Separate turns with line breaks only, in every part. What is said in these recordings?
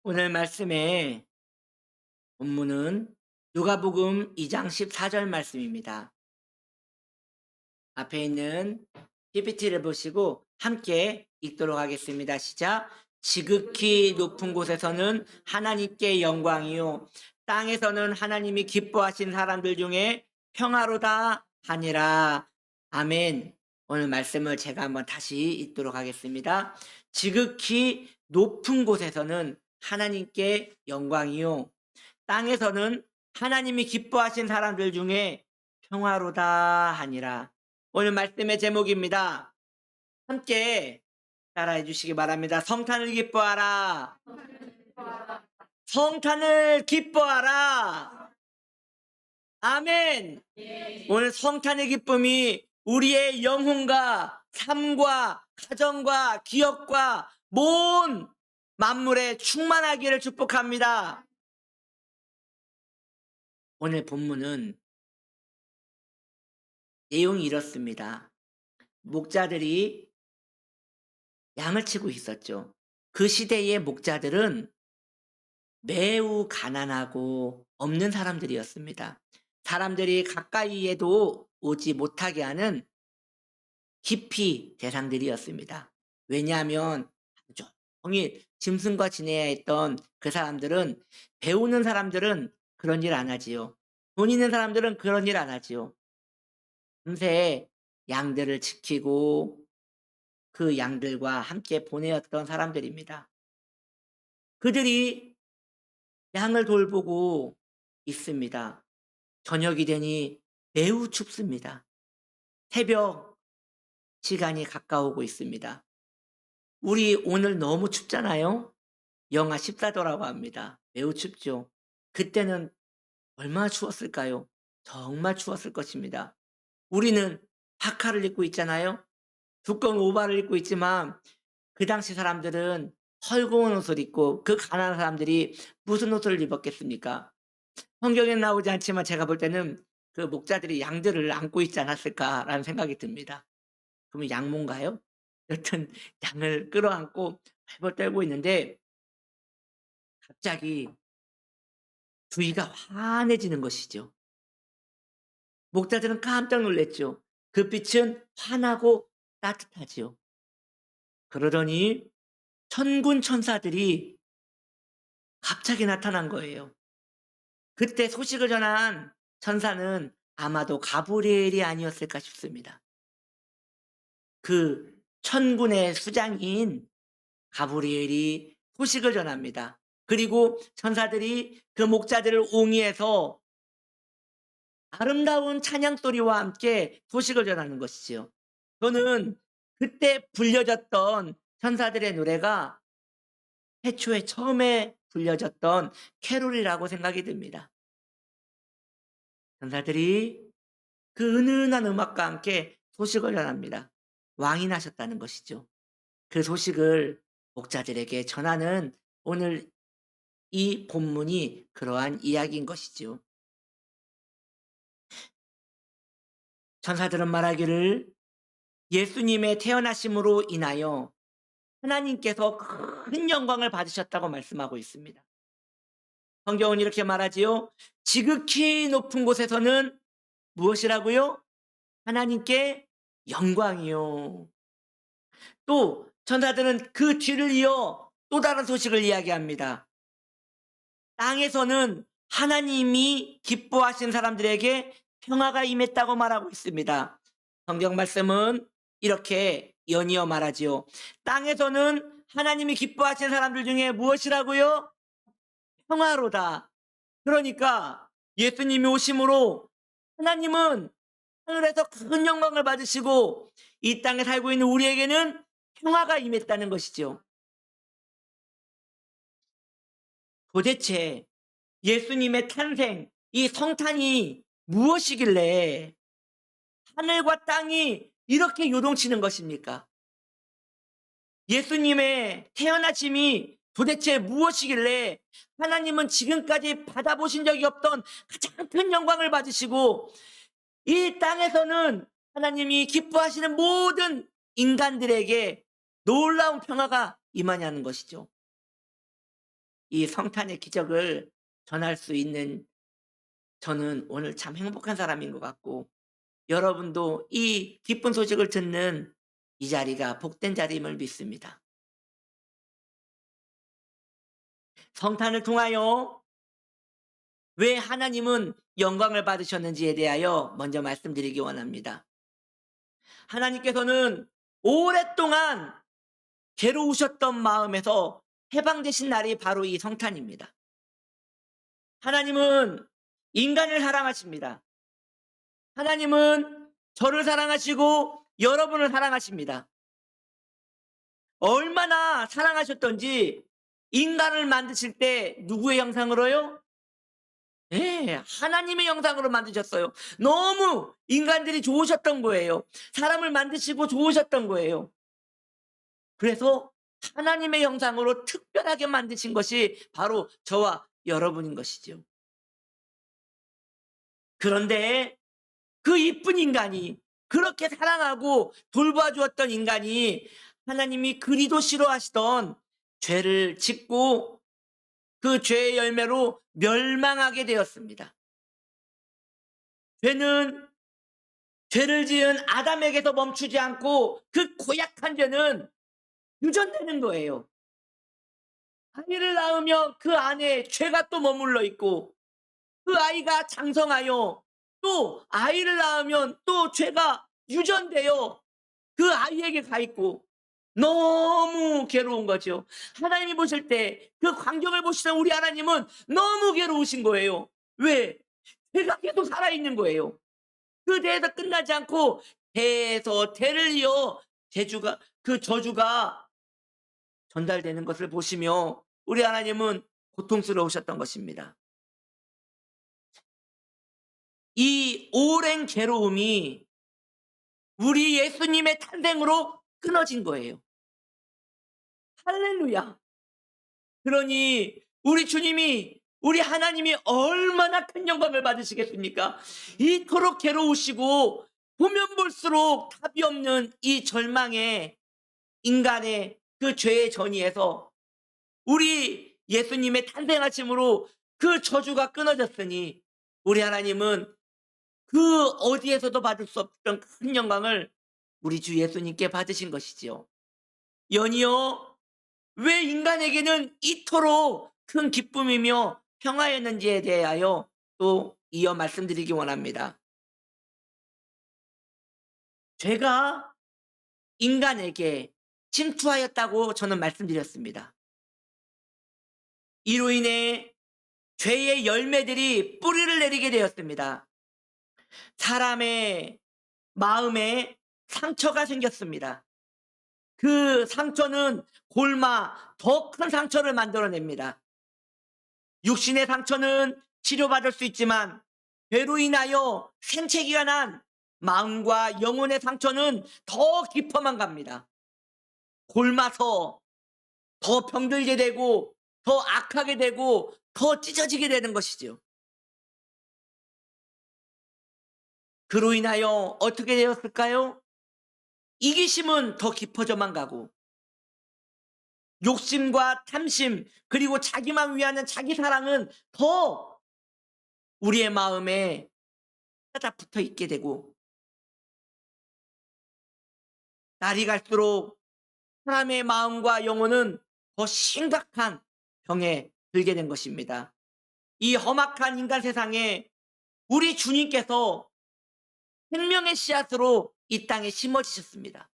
오늘 말씀의 본문은 누가복음 2장 14절 말씀입니다. 앞에 있는 PPT를 보시고 함께 읽도록 하겠습니다. 시작. 지극히 높은 곳에서는 하나님께 영광이요 땅에서는 하나님이 기뻐하신 사람들 중에 평화로다 하니라. 아멘. 오늘 말씀을 제가 한번 다시 읽도록 하겠습니다. 지극히 높은 곳에서는 하나님께 영광이요 땅에서는 하나님이 기뻐하신 사람들 중에 평화로다 하니라. 오늘 말씀의 제목입니다. 함께 따라해 주시기 바랍니다. 성탄을 기뻐하라. 성탄을 기뻐하라. 아멘. 오늘 성탄의 기쁨이 우리의 영혼과 삶과 가정과 기업과 모든 만물에 충만하기를 축복합니다. 오늘 본문은 내용이 이렇습니다. 목자들이 양을 치고 있었죠. 그 시대의 목자들은 매우 가난하고 없는 사람들이었습니다. 사람들이 가까이에도 오지 못하게 하는 기피 대상들이었습니다. 왜냐하면 종일 짐승과 지내야 했던 그 사람들은, 배우는 사람들은 그런 일 안 하지요. 돈 있는 사람들은 그런 일 안 하지요. 금세 양들을 지키고 그 양들과 함께 보내었던 사람들입니다. 그들이 양을 돌보고 있습니다. 저녁이 되니 매우 춥습니다. 새벽 시간이 가까우고 있습니다. 우리 오늘 너무 춥잖아요. 영하 14도라고 합니다. 매우 춥죠. 그때는 얼마나 추웠을까요? 정말 추웠을 것입니다. 우리는 파카를 입고 있잖아요. 두꺼운 오바를 입고 있지만 그 당시 사람들은 헐거운 옷을 입고, 그 가난한 사람들이 무슨 옷을 입었겠습니까? 성경에는 나오지 않지만 제가 볼 때는 그 목자들이 양들을 안고 있지 않았을까라는 생각이 듭니다. 그러면 양모인가요? 여튼 양을 끌어안고 발벌 떨고 있는데 갑자기 주위가 환해지는 것이죠. 목자들은 깜짝 놀랐죠. 그 빛은 환하고 따뜻하지요. 그러더니 천군 천사들이 갑자기 나타난 거예요. 그때 소식을 전한 천사는 아마도 가브리엘이 아니었을까 싶습니다. 그 천군의 수장인 가브리엘이 소식을 전합니다. 그리고 천사들이 그 목자들을 옹이해서 아름다운 찬양 소리와 함께 소식을 전하는 것이지요. 저는 그때 불려졌던 천사들의 노래가 태초에 처음에 불려졌던 캐롤이라고 생각이 듭니다. 천사들이 그 은은한 음악과 함께 소식을 전합니다. 왕이 나셨다는 것이죠. 그 소식을 목자들에게 전하는 오늘 이 본문이 그러한 이야기인 것이죠. 천사들은 말하기를 예수님의 태어나심으로 인하여 하나님께서 큰 영광을 받으셨다고 말씀하고 있습니다. 성경은 이렇게 말하지요. 지극히 높은 곳에서는 무엇이라고요? 하나님께 영광이요. 또 천사들은 그 뒤를 이어 또 다른 소식을 이야기합니다. 땅에서는 하나님이 기뻐하신 사람들에게 평화가 임했다고 말하고 있습니다. 성경 말씀은 이렇게 연이어 말하지요. 땅에서는 하나님이 기뻐하신 사람들 중에 무엇이라고요? 평화로다. 그러니까 예수님이 오심으로 하나님은 하늘에서 큰 영광을 받으시고 이 땅에 살고 있는 우리에게는 평화가 임했다는 것이죠. 도대체 예수님의 탄생, 이 성탄이 무엇이길래 하늘과 땅이 이렇게 요동치는 것입니까? 예수님의 태어나심이 도대체 무엇이길래 하나님은 지금까지 받아보신 적이 없던 가장 큰 영광을 받으시고 이 땅에서는 하나님이 기뻐하시는 모든 인간들에게 놀라운 평화가 임하냐는 것이죠. 이 성탄의 기적을 전할 수 있는 저는 오늘 참 행복한 사람인 것 같고, 여러분도 이 기쁜 소식을 듣는 이 자리가 복된 자리임을 믿습니다. 성탄을 통하여 왜 하나님은 영광을 받으셨는지에 대하여 먼저 말씀드리기 원합니다. 하나님께서는 오랫동안 괴로우셨던 마음에서 해방되신 날이 바로 이 성탄입니다. 하나님은 인간을 사랑하십니다. 하나님은 저를 사랑하시고 여러분을 사랑하십니다. 얼마나 사랑하셨던지 인간을 만드실 때 누구의 형상으로요? 네, 하나님의 형상으로 만드셨어요. 너무 인간들이 좋으셨던 거예요. 사람을 만드시고 좋으셨던 거예요. 그래서 하나님의 형상으로 특별하게 만드신 것이 바로 저와 여러분인 것이죠. 그런데 그 이쁜 인간이, 그렇게 사랑하고 돌봐 주었던 인간이 하나님이 그리도 싫어하시던 죄를 짓고 그 죄의 열매로 멸망하게 되었습니다. 죄는 죄를 지은 아담에게서 멈추지 않고 그 고약한 죄는 유전되는 거예요. 아이를 낳으면 그 안에 죄가 또 머물러 있고, 그 아이가 장성하여 또 아이를 낳으면 또 죄가 유전되어 그 아이에게 가 있고, 너무 괴로운 거죠. 하나님이 보실 때 그 광경을 보시던 우리 하나님은 너무 괴로우신 거예요. 왜? 죄가 계속 살아있는 거예요. 그 대에서 끝나지 않고 대에서 대를 이어 그 저주가 전달되는 것을 보시며 우리 하나님은 고통스러우셨던 것입니다. 이 오랜 괴로움이 우리 예수님의 탄생으로 끊어진 거예요. 할렐루야. 그러니 우리 주님이, 우리 하나님이 얼마나 큰 영광을 받으시겠습니까? 이토록 괴로우시고 보면 볼수록 답이 없는 이 절망의 인간의 그 죄의 전이에서 우리 예수님의 탄생하심으로 그 저주가 끊어졌으니 우리 하나님은 그 어디에서도 받을 수 없던 큰 영광을 우리 주 예수님께 받으신 것이지요. 연이어 왜 인간에게는 이토록 큰 기쁨이며 평화였는지에 대하여 또 이어 말씀드리기 원합니다. 죄가 인간에게 침투하였다고 저는 말씀드렸습니다. 이로 인해 죄의 열매들이 뿌리를 내리게 되었습니다. 사람의 마음에 상처가 생겼습니다. 그 상처는 골마 더 큰 상처를 만들어냅니다. 육신의 상처는 치료받을 수 있지만 죄로 인하여 생채기가 난 마음과 영혼의 상처는 더 깊어만 갑니다. 골마서 더 병들게 되고 더 악하게 되고 더 찢어지게 되는 것이죠. 그로 인하여 어떻게 되었을까요? 이기심은 더 깊어져만 가고 욕심과 탐심 그리고 자기만 위하는 자기 사랑은 더 우리의 마음에 찾아붙어 있게 되고, 날이 갈수록 사람의 마음과 영혼은 더 심각한 병에 들게 된 것입니다. 이 험악한 인간 세상에 우리 주님께서 생명의 씨앗으로 이 땅에 심어지셨습니다.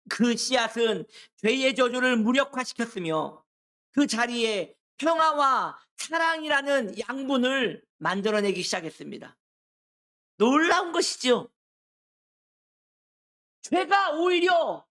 그 씨앗은 죄의 저주를 무력화시켰으며 그 자리에 평화와 사랑이라는 양분을 만들어내기 시작했습니다. 놀라운 것이죠. 죄가 오히려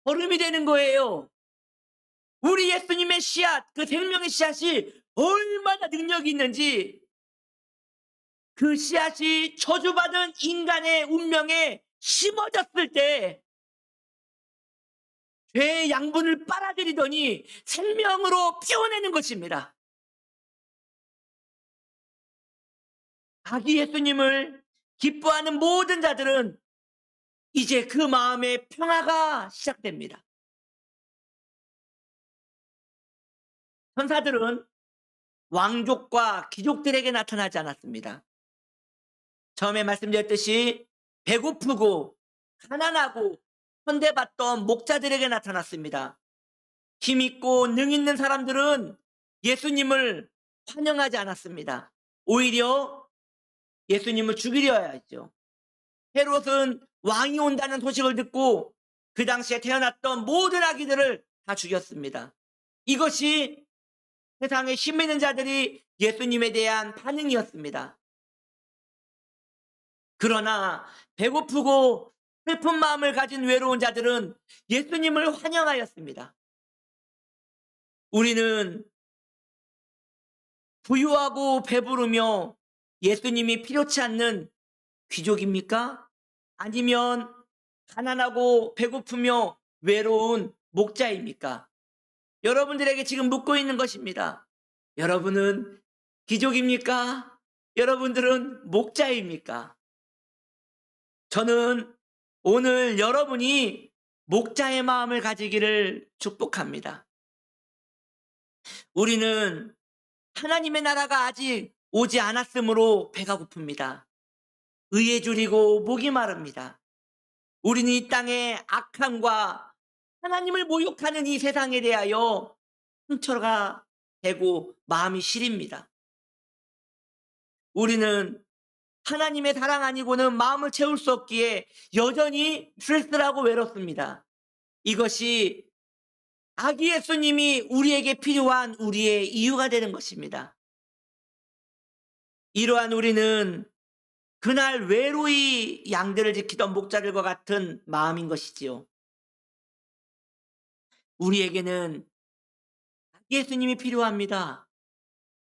거름이 되는 거예요. 우리 예수님의 씨앗, 그 생명의 씨앗이 얼마나 능력이 있는지, 그 씨앗이 저주받은 인간의 운명에 심어졌을 때 죄의 양분을 빨아들이더니 생명으로 피워내는 것입니다. 자기 예수님을 기뻐하는 모든 자들은 이제 그 마음에 평화가 시작됩니다. 천사들은 왕족과 귀족들에게 나타나지 않았습니다. 처음에 말씀드렸듯이 배고프고 가난하고 현대받던 목자들에게 나타났습니다. 힘있고 능있는 사람들은 예수님을 환영하지 않았습니다. 오히려 예수님을 죽이려 했죠. 헤롯은 왕이 온다는 소식을 듣고 그 당시에 태어났던 모든 아기들을 다 죽였습니다. 이것이 세상에 힘 있는 자들이 예수님에 대한 반응이었습니다. 그러나 배고프고 슬픈 마음을 가진 외로운 자들은 예수님을 환영하였습니다. 우리는 부유하고 배부르며 예수님이 필요치 않는 귀족입니까? 아니면 가난하고 배고프며 외로운 목자입니까? 여러분들에게 지금 묻고 있는 것입니다. 여러분은 귀족입니까? 여러분들은 목자입니까? 저는 오늘 여러분이 목자의 마음을 가지기를 축복합니다. 우리는 하나님의 나라가 아직 오지 않았으므로 배가 고픕니다. 의에 줄이고 목이 마릅니다. 우리는 이 땅의 악함과 하나님을 모욕하는 이 세상에 대하여 상처가 되고 마음이 시립니다. 우리는 하나님의 사랑 아니고는 마음을 채울 수 없기에 여전히 쓸쓸하고 외롭습니다. 이것이 아기 예수님이 우리에게 필요한 우리의 이유가 되는 것입니다. 이러한 우리는 그날 외로이 양들을 지키던 목자들과 같은 마음인 것이지요. 우리에게는 아기 예수님이 필요합니다.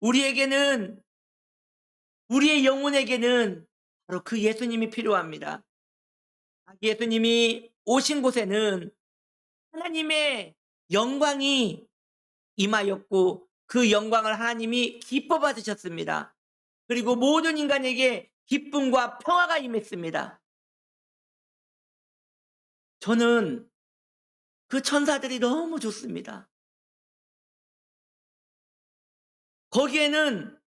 우리에게는, 우리의 영혼에게는 바로 그 예수님이 필요합니다. 아기 예수님이 오신 곳에는 하나님의 영광이 임하였고 그 영광을 하나님이 기뻐 받으셨습니다. 그리고 모든 인간에게 기쁨과 평화가 임했습니다. 저는 그 천사들이 너무 좋습니다. 거기에는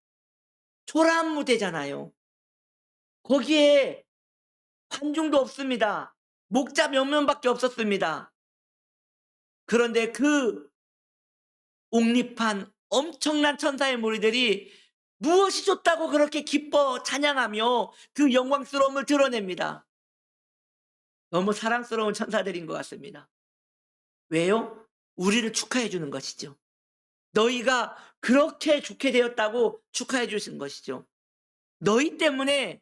초라한 무대잖아요. 거기에 관중도 없습니다. 목자 몇 명밖에 없었습니다. 그런데 그 옥립한 엄청난 천사의 무리들이 무엇이 좋다고 그렇게 기뻐 찬양하며 그 영광스러움을 드러냅니다. 너무 사랑스러운 천사들인 것 같습니다. 왜요? 우리를 축하해 주는 것이죠. 너희가 그렇게 좋게 되었다고 축하해 주신 것이죠. 너희 때문에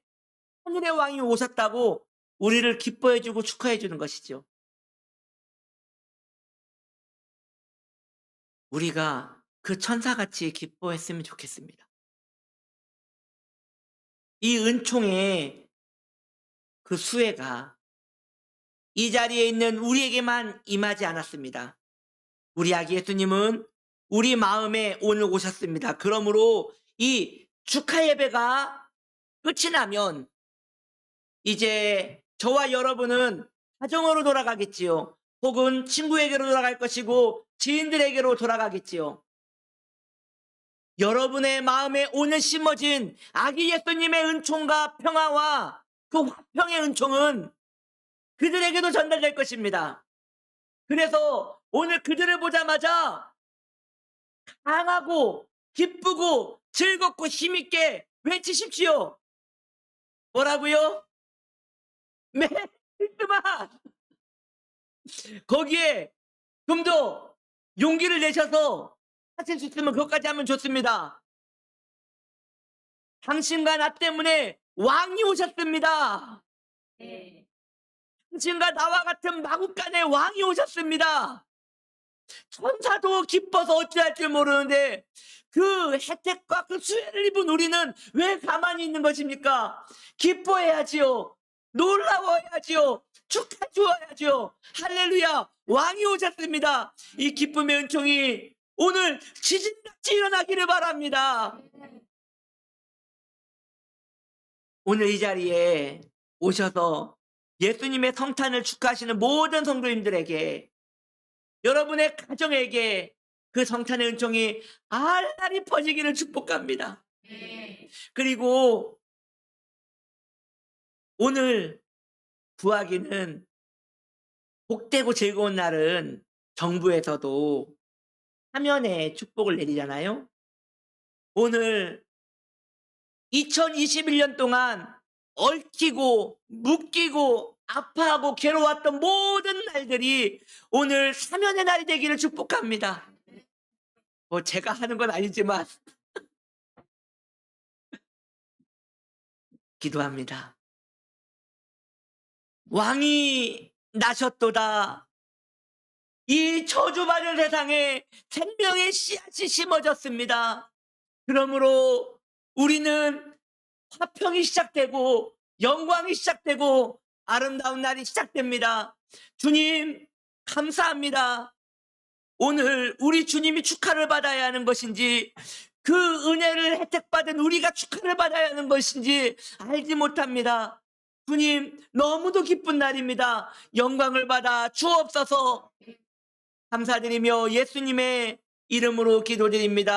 하늘의 왕이 오셨다고 우리를 기뻐해 주고 축하해 주는 것이죠. 우리가 그 천사같이 기뻐했으면 좋겠습니다. 이 은총의 그 수혜가 이 자리에 있는 우리에게만 임하지 않았습니다. 우리 아기 예수님은 우리 마음에 오늘 오셨습니다. 그러므로 이 축하 예배가 끝이 나면 이제 저와 여러분은 가정으로 돌아가겠지요. 혹은 친구에게로 돌아갈 것이고 지인들에게로 돌아가겠지요. 여러분의 마음에 오늘 심어진 아기 예수님의 은총과 평화와 그 화평의 은총은 그들에게도 전달될 것입니다. 그래서 오늘 그들을 보자마자 강하고 기쁘고 즐겁고 힘있게 외치십시오. 뭐라고요? 메리 크리스마스! 거기에 좀 더 용기를 내셔서 하실 수 있으면 그것까지 하면 좋습니다. 당신과 나 때문에 왕이 오셨습니다.
네.
당신과 나와 같은 마국간의 왕이 오셨습니다. 천사도 기뻐서 어찌할 줄 모르는데 그 혜택과 그 수혜를 입은 우리는 왜 가만히 있는 것입니까? 기뻐해야지요. 놀라워해야지요. 축하해 주어야지요. 할렐루야, 왕이 오셨습니다. 이 기쁨의 은총이 오늘 지진같이 일어나기를 바랍니다. 오늘 이 자리에 오셔서 예수님의 성탄을 축하하시는 모든 성도님들에게, 여러분의 가정에게, 그 성찬의 은총이 알알이 퍼지기를 축복합니다. 그리고 오늘 구하기는 복되고 즐거운 날은 정부에서도 사면의 축복을 내리잖아요. 오늘 2021년 동안 얽히고 묶이고 아파하고 괴로웠던 모든 날들이 오늘 사면의 날이 되기를 축복합니다. 뭐 제가 하는 건 아니지만 기도합니다. 왕이 나셨도다. 이 저주받은 세상에 생명의 씨앗이 심어졌습니다. 그러므로 우리는 화평이 시작되고 영광이 시작되고 아름다운 날이 시작됩니다. 주님 감사합니다. 오늘 우리 주님이 축하를 받아야 하는 것인지 그 은혜를 혜택받은 우리가 축하를 받아야 하는 것인지 알지 못합니다. 주님 너무도 기쁜 날입니다. 영광을 받아 주옵소서. 감사드리며 예수님의 이름으로 기도드립니다.